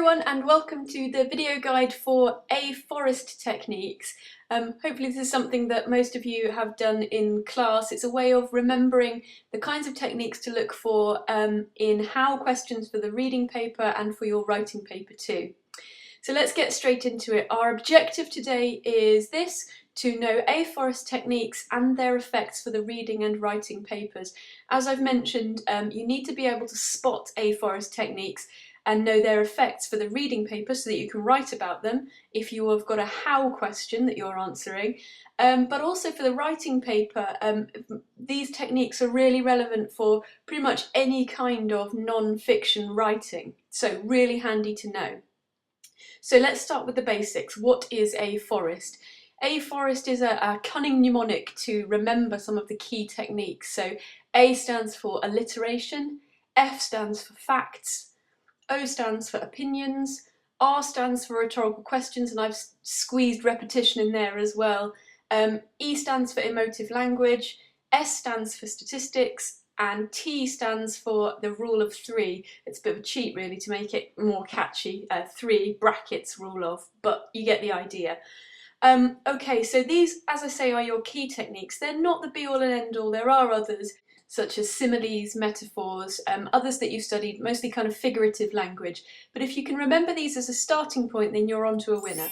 everyone and welcome to the video guide for AFOREST techniques. Hopefully this is something that most of you have done in class. It's a way of remembering the kinds of techniques to look for in how questions for the reading paper and for your writing paper too. So let's get straight into it. Our objective today is this: to know AFOREST techniques and their effects for the reading and writing papers. As I've mentioned, you need to be able to spot AFOREST techniques and know their effects for the reading paper so that you can write about them if you have got a how question that you're answering. But also for the writing paper, these techniques are really relevant for pretty much any kind of non-fiction writing, so really handy to know. So let's start with the basics. What is AFOREST? AFOREST is a cunning mnemonic to remember some of the key techniques. So A stands for alliteration, F stands for facts, O stands for opinions, R stands for rhetorical questions, and I've squeezed repetition in there as well. E stands for emotive language, S stands for statistics, and T stands for the rule of three. It's a bit of a cheat really to make it more catchy, 3 brackets rule of, but you get the idea. Okay, so these, as I say, are your key techniques. They're not the be all and end all. There are others, such as similes, metaphors, others that you've studied, mostly kind of figurative language. But if you can remember these as a starting point, then you're on to a winner.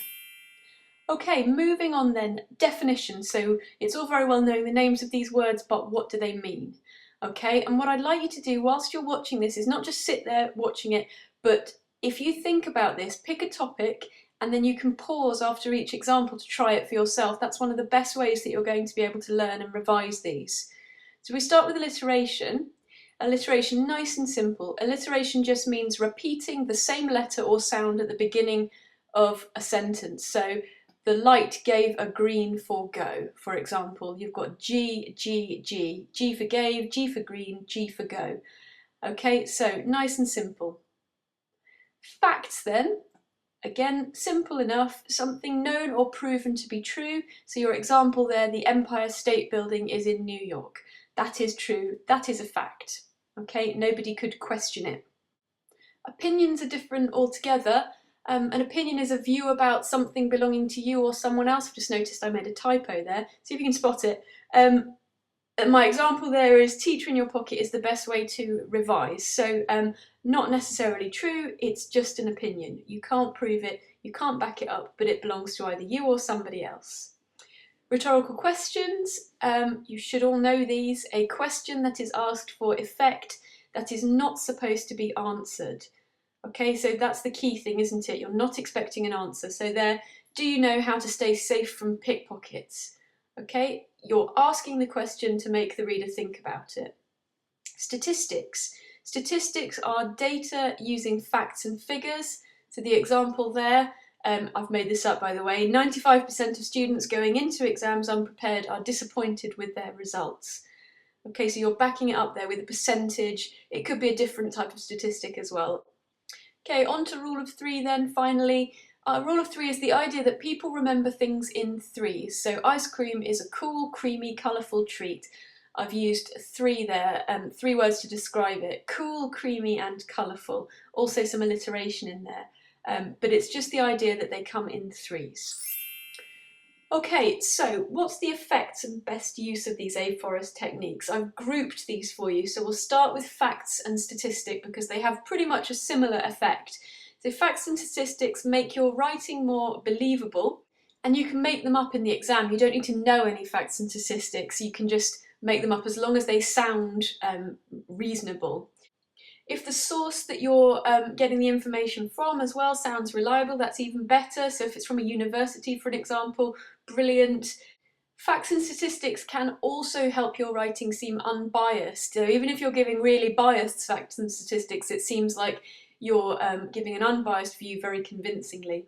Okay, moving on then, definition. So it's all very well knowing the names of these words, but what do they mean? Okay, and what I'd like you to do whilst you're watching this is not just sit there watching it, but if you think about this, pick a topic and then you can pause after each example to try it for yourself. That's one of the best ways that you're going to be able to learn and revise these. So we start with alliteration. Alliteration, nice and simple. Alliteration just means repeating the same letter or sound at the beginning of a sentence. So the light gave a green for go, for example. You've got G, G, G. G for gave, G for green, G for go. Okay, so nice and simple. Facts then. Again, simple enough, something known or proven to be true. So your example there, the Empire State Building is in New York. That is true, that is a fact. Okay, nobody could question it. Opinions are different altogether. An opinion is a view about something belonging to you or someone else. I've just noticed I made a typo there. See if you can spot it. My example there is teacher in your pocket is the best way to revise. So not necessarily true, it's just an opinion. You can't prove it, you can't back it up, but it belongs to either you or somebody else. Rhetorical questions, you should all know these. A question that is asked for effect that is not supposed to be answered. Okay, so that's the key thing, isn't it? You're not expecting an answer. So there, do you know how to stay safe from pickpockets? Okay, you're asking the question to make the reader think about it. Statistics. Statistics are data using facts and figures. So the example there, I've made this up by the way, 95% of students going into exams unprepared are disappointed with their results. Okay, so you're backing it up there with a percentage. It could be a different type of statistic as well. Okay, on to rule of 3 then, finally. Rule of 3 is the idea that people remember things in threes. So ice cream is a cool, creamy, colourful treat. I've used 3 there, 3 words to describe it. Cool, creamy and colourful. Also some alliteration in there. But it's just the idea that they come in threes. Okay, so what's the effects and best use of these AFOREST techniques? I've grouped these for you, so we'll start with facts and statistic because they have pretty much a similar effect. So facts and statistics make your writing more believable, and you can make them up in the exam. You don't need to know any facts and statistics, you can just make them up as long as they sound reasonable. If the source that you're getting the information from as well sounds reliable, that's even better. So if it's from a university, for an example, brilliant. Facts and statistics can also help your writing seem unbiased. So even if you're giving really biased facts and statistics, it seems like you're giving an unbiased view very convincingly.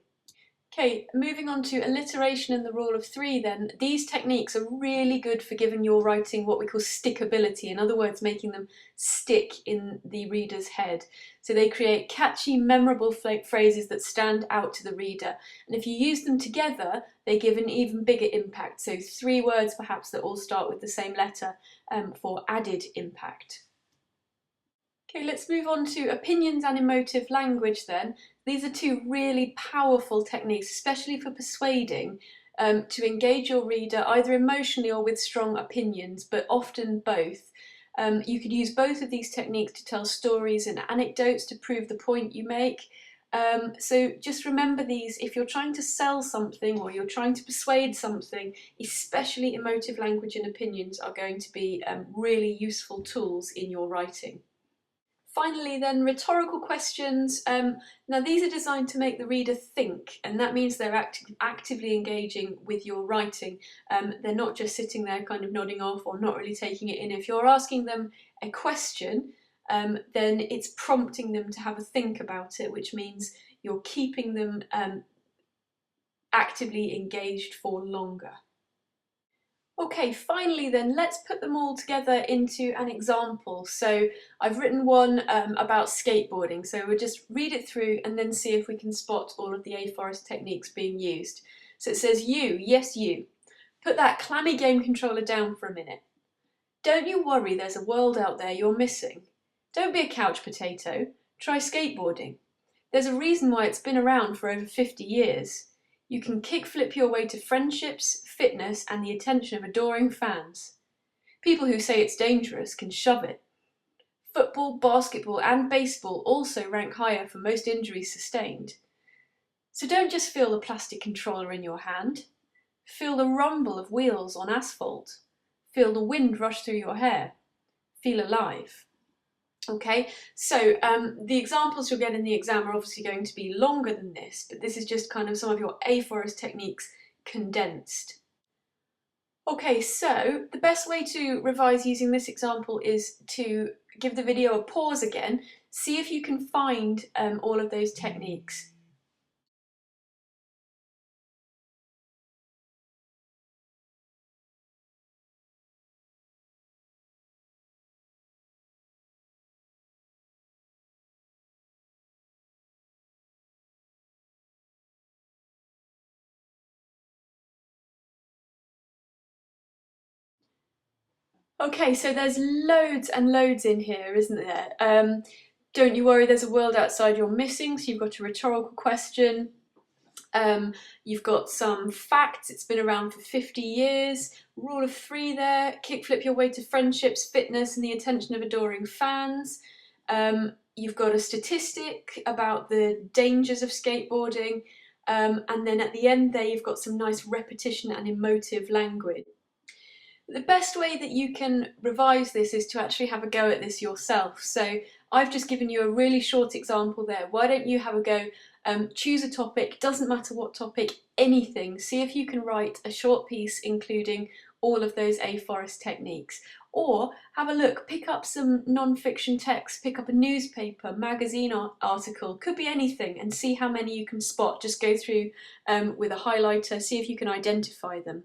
Okay, moving on to alliteration and the rule of 3 then. These techniques are really good for giving your writing what we call stickability, in other words making them stick in the reader's head. So they create catchy, memorable phrases that stand out to the reader, and if you use them together they give an even bigger impact. So 3 words perhaps that all start with the same letter for added impact. Okay, let's move on to opinions and emotive language then. These are two really powerful techniques, especially for persuading, to engage your reader either emotionally or with strong opinions, but often both. You could use both of these techniques to tell stories and anecdotes to prove the point you make. So just remember these if you're trying to sell something or you're trying to persuade something, especially emotive language and opinions are going to be really useful tools in your writing. Finally then, rhetorical questions. Now these are designed to make the reader think, and that means they're actively engaging with your writing. They're not just sitting there kind of nodding off or not really taking it in. If you're asking them a question, then it's prompting them to have a think about it, which means you're keeping them actively engaged for longer. Okay, finally then, let's put them all together into an example. So I've written one about skateboarding, so we'll just read it through and then see if we can spot all of the AFOREST techniques being used. So it says, you, yes you, put that clammy game controller down for a minute. Don't you worry, there's a world out there you're missing. Don't be a couch potato, try skateboarding. There's a reason why it's been around for over 50 years. You can kickflip your way to friendships, fitness, and the attention of adoring fans. People who say it's dangerous can shove it. Football, basketball, and baseball also rank higher for most injuries sustained. So don't just feel the plastic controller in your hand. Feel the rumble of wheels on asphalt. Feel the wind rush through your hair. Feel alive. Okay, so the examples you'll get in the exam are obviously going to be longer than this, but this is just kind of some of your AFOREST techniques condensed. Okay, so the best way to revise using this example is to give the video a pause again, see if you can find all of those techniques. Okay, so there's loads and loads in here, isn't there? Don't you worry, there's a world outside you're missing, so you've got a rhetorical question. You've got some facts, it's been around for 50 years, rule of three there, kickflip your way to friendships, fitness and the attention of adoring fans. You've got a statistic about the dangers of skateboarding, and then at the end there you've got some nice repetition and emotive language. The best way that you can revise this is to actually have a go at this yourself. So I've just given you a really short example there. Why don't you have a go? Choose a topic, doesn't matter what topic, anything. See if you can write a short piece including all of those AFOREST techniques. Or have a look, pick up some non-fiction text, pick up a newspaper, magazine article, could be anything, and see how many you can spot. Just go through with a highlighter, see if you can identify them.